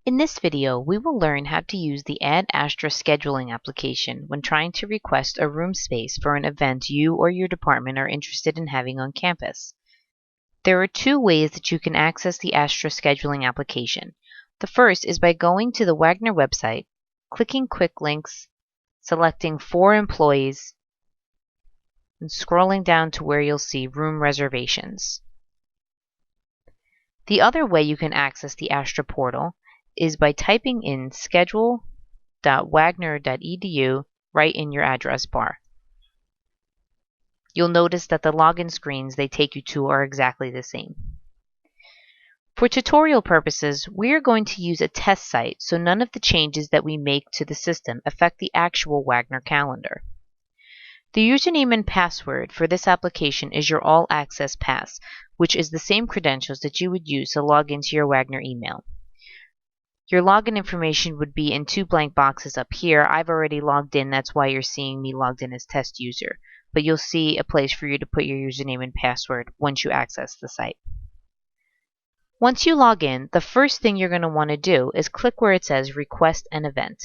In this video, we will learn how to use the Add Astra scheduling application when trying to request a room space for an event you or your department are interested in having on campus. There are two ways that you can access the Astra scheduling application. The first is by going to the Wagner website, clicking Quick Links, selecting For Employees, and scrolling down to where you'll see Room Reservations. The other way you can access the Astra portal is by typing in schedule.wagner.edu right in your address bar. You'll notice that the login screens they take you to are exactly the same. For tutorial purposes, we are going to use a test site, so none of the changes that we make to the system affect the actual Wagner calendar. The username and password for this application is your All Access Pass, which is the same credentials that you would use to log into your Wagner email. Your login information would be in two blank boxes up here. I've already logged in, that's why you're seeing me logged in as test user. But you'll see a place for you to put your username and password once you access the site. Once you log in, the first thing you're going to want to do is click where it says Request an Event.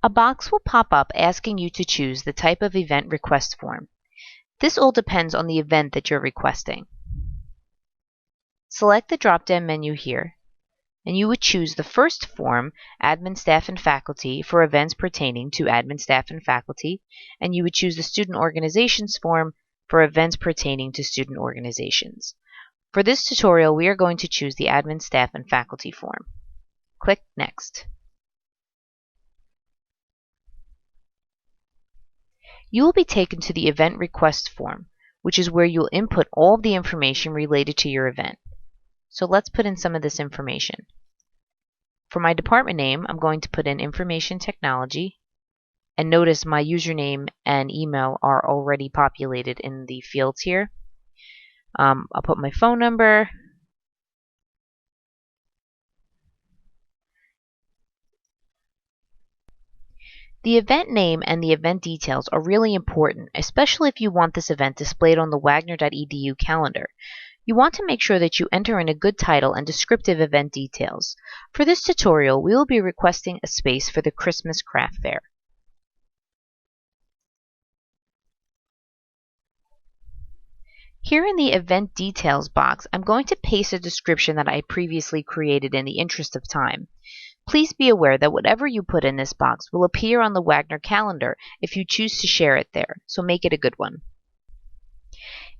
A box will pop up asking you to choose the type of event request form. This all depends on the event that you're requesting. Select the drop-down menu here, and you would choose the first form, Admin Staff and Faculty, for events pertaining to admin staff and faculty, and you would choose the Student Organizations form for events pertaining to student organizations. For this tutorial, we are going to choose the Admin Staff and Faculty form. Click Next. You will be taken to the Event Request form, which is where you'll input all of the information related to your event. So let's put in some of this information. For my department name, I'm going to put in Information Technology, and notice my username and email are already populated in the fields here. I'll put my phone number, the event name and the event details are really important, especially if you want this event displayed on the wagner.edu calendar. You want to make sure that you enter in a good title and descriptive event details. For this tutorial, we will be requesting a space for the Christmas craft fair. Here in the event details box, I'm going to paste a description that I previously created in the interest of time. Please be aware that whatever you put in this box will appear on the Wagner calendar if you choose to share it there, so make it a good one.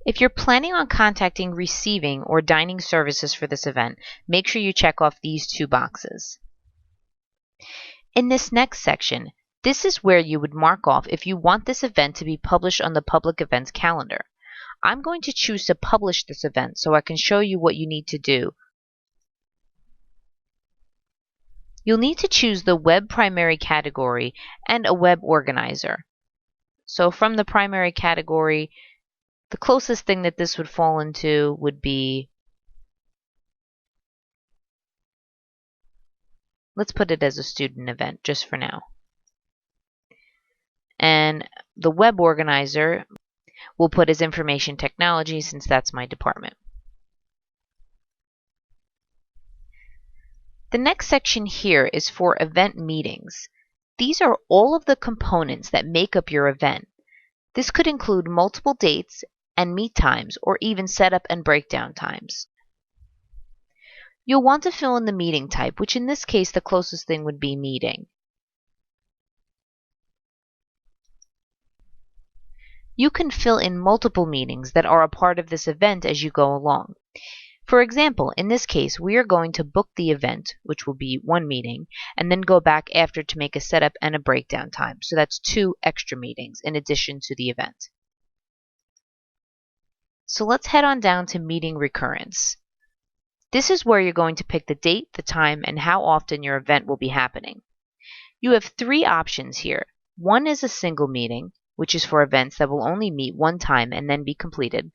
If you're planning on contacting receiving or dining services for this event, make sure you check off these two boxes. In this next section, this is where you would mark off if you want this event to be published on the public events calendar. I'm going to choose to publish this event so I can show you what you need to do. You'll need to choose the web primary category and a web organizer. So from the primary category, the closest thing that this would fall into would be, let's put it as a student event just for now. And the web organizer we'll put as Information Technology since that's my department. The next section here is for event meetings. These are all of the components that make up your event. This could include multiple dates and meet times, or even setup and breakdown times. You'll want to fill in the meeting type, which in this case the closest thing would be meeting. You can fill in multiple meetings that are a part of this event as you go along. For example, in this case, we are going to book the event, which will be one meeting, and then go back after to make a setup and a breakdown time. So that's 2 extra meetings in addition to the event. So let's head on down to meeting recurrence. This is where you're going to pick the date, the time, and how often your event will be happening. You have 3 options here. One is a single meeting, which is for events that will only meet one time and then be completed.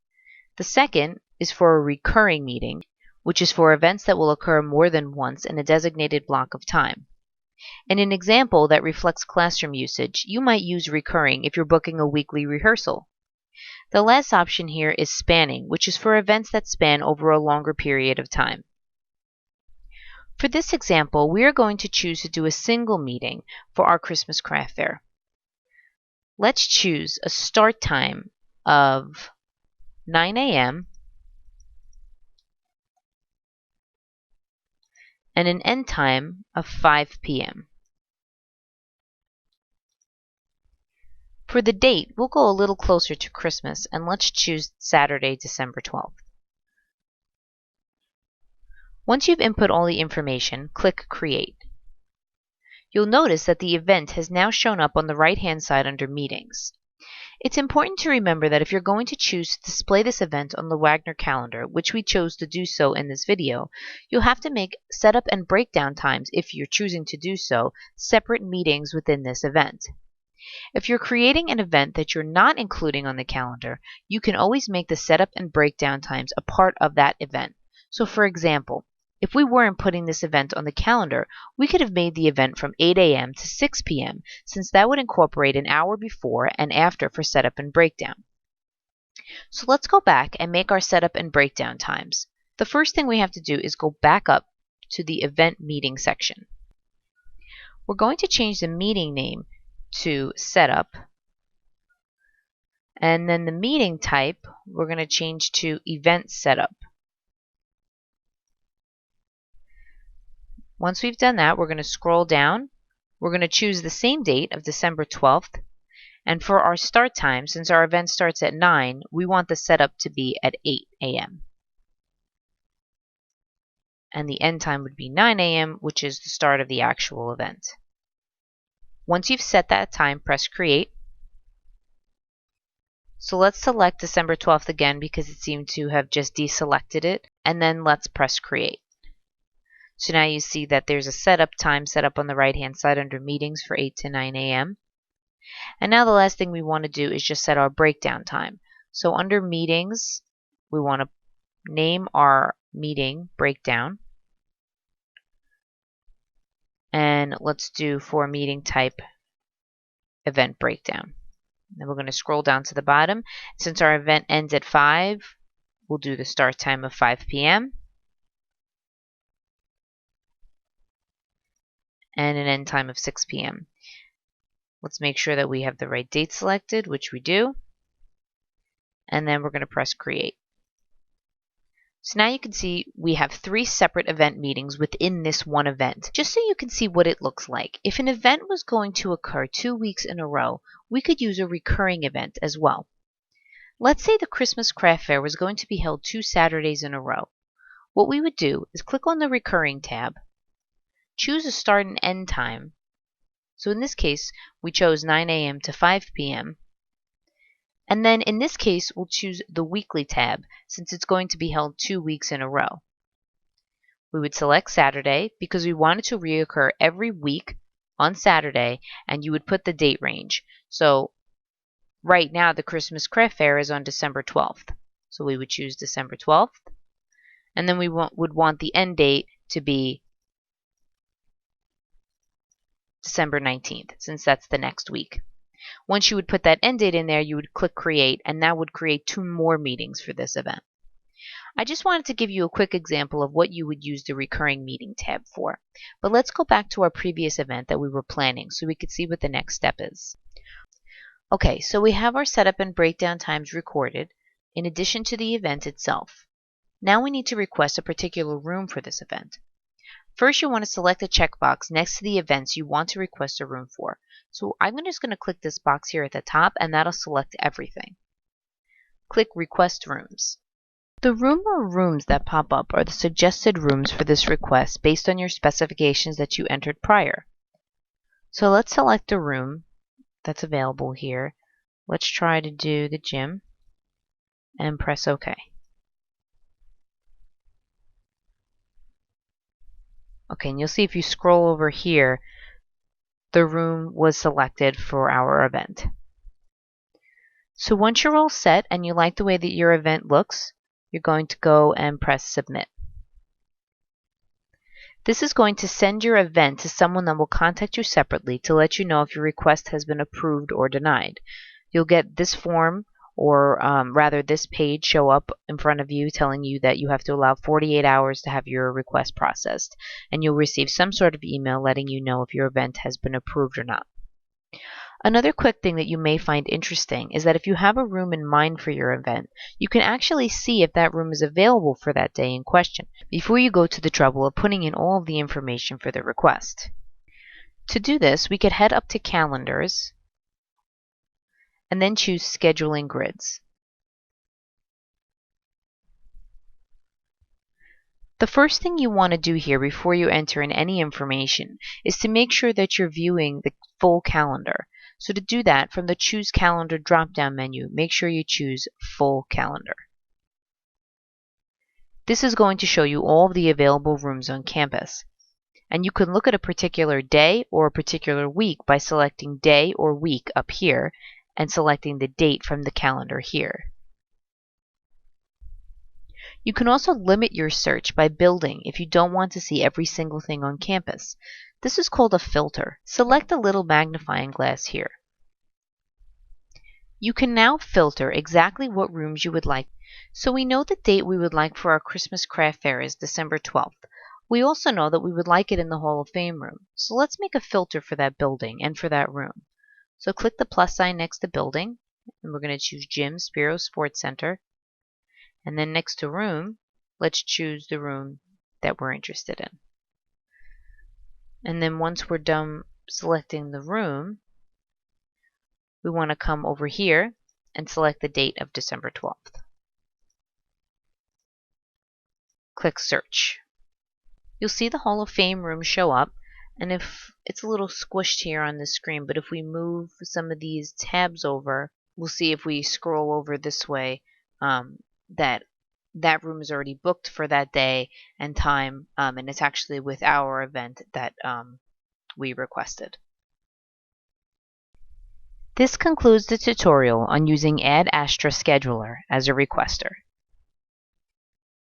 The second is for a recurring meeting, which is for events that will occur more than once in a designated block of time. In an example that reflects classroom usage, you might use recurring if you're booking a weekly rehearsal. The last option here is spanning, which is for events that span over a longer period of time. For this example, we are going to choose to do a single meeting for our Christmas craft fair. Let's choose a start time of 9 a.m. and an end time of 5 p.m. For the date, we'll go a little closer to Christmas and let's choose Saturday, December 12th. Once you've input all the information, click Create. You'll notice that the event has now shown up on the right-hand side under Meetings. It's important to remember that if you're going to choose to display this event on the Wagner calendar, which we chose to do so in this video, you'll have to make setup and breakdown times, if you're choosing to do so, separate meetings within this event. If you're creating an event that you're not including on the calendar, you can always make the setup and breakdown times a part of that event. So for example, if we weren't putting this event on the calendar, we could have made the event from 8 a.m. to 6 p.m. since that would incorporate an hour before and after for setup and breakdown. So let's go back and make our setup and breakdown times. The first thing we have to do is go back up to the event meeting section. We're going to change the meeting name to setup, and then the meeting type we're going to change to event setup. Once we've done that, we're going to scroll down. We're going to choose the same date of December 12th. And for our start time, since our event starts at 9, we want the setup to be at 8 a.m. And the end time would be 9 a.m., which is the start of the actual event. Once you've set that time, press Create. So let's select December 12th again because it seemed to have just deselected it. And then let's press Create. So now you see that there's a setup time set up on the right-hand side under Meetings for 8 to 9 a.m. And now the last thing we want to do is just set our breakdown time. So under Meetings, we want to name our meeting breakdown. And let's do for meeting type event breakdown. Then we're going to scroll down to the bottom. Since our event ends at 5, we'll do the start time of 5 p.m. and an end time of 6 p.m. Let's make sure that we have the right date selected, which we do. And then we're going to press Create. So now you can see we have 3 separate event meetings within this one event. Just so you can see what it looks like, if an event was going to occur 2 weeks in a row, we could use a recurring event as well. Let's say the Christmas craft fair was going to be held 2 Saturdays in a row. What we would do is click on the Recurring tab, choose a start and end time. So in this case, we chose 9 a.m. to 5 p.m. And then in this case, we'll choose the Weekly tab since it's going to be held 2 weeks in a row. We would select Saturday because we want it to reoccur every week on Saturday, and you would put the date range. So right now, the Christmas craft fair is on December 12th. So we would choose December 12th. And then we would want the end date to be December 19th, since that's the next week. Once you would put that end date in there, you would click Create, and that would create 2 more meetings for this event. I just wanted to give you a quick example of what you would use the Recurring Meeting tab for. But let's go back to our previous event that we were planning so we could see what the next step is. Okay, so we have our setup and breakdown times recorded, in addition to the event itself. Now we need to request a particular room for this event. First, you want to select a checkbox next to the events you want to request a room for. So I'm just going to click this box here at the top, and that'll select everything. Click Request Rooms. The room or rooms that pop up are the suggested rooms for this request based on your specifications that you entered prior. So let's select a room that's available here. Let's try to do the gym and press OK. Okay, and you'll see if you scroll over here, the room was selected for our event. So once you're all set and you like the way that your event looks, you're going to go and press Submit. This is going to send your event to someone that will contact you separately to let you know if your request has been approved or denied. You'll get this form or rather this page show up in front of you telling you that you have to allow 48 hours to have your request processed, and you'll receive some sort of email letting you know if your event has been approved or not. Another quick thing that you may find interesting is that if you have a room in mind for your event, you can actually see if that room is available for that day in question before you go to the trouble of putting in all of the information for the request. To do this, we could head up to Calendars and then choose Scheduling Grids. The first thing you want to do here before you enter in any information is to make sure that you're viewing the full calendar. So to do that, from the Choose Calendar drop-down menu, make sure you choose Full Calendar. This is going to show you all of the available rooms on campus. And you can look at a particular day or a particular week by selecting Day or Week up here and selecting the date from the calendar here. You can also limit your search by building if you don't want to see every single thing on campus. This is called a filter. Select the little magnifying glass here. You can now filter exactly what rooms you would like. So we know the date we would like for our Christmas craft fair is December 12th. We also know that we would like it in the Hall of Fame room. So let's make a filter for that building and for that room. So click the plus sign next to building, and we're going to choose Gym Spiro Sports Center. And then next to room, let's choose the room that we're interested in. And then once we're done selecting the room, we want to come over here and select the date of December 12th. Click Search. You'll see the Hall of Fame room show up, and if it's a little squished here on the screen, but if we move some of these tabs over, we'll see if we scroll over this way that room is already booked for that day and time, and it's actually with our event that we requested. This concludes the tutorial on using Add Astra Scheduler as a requester.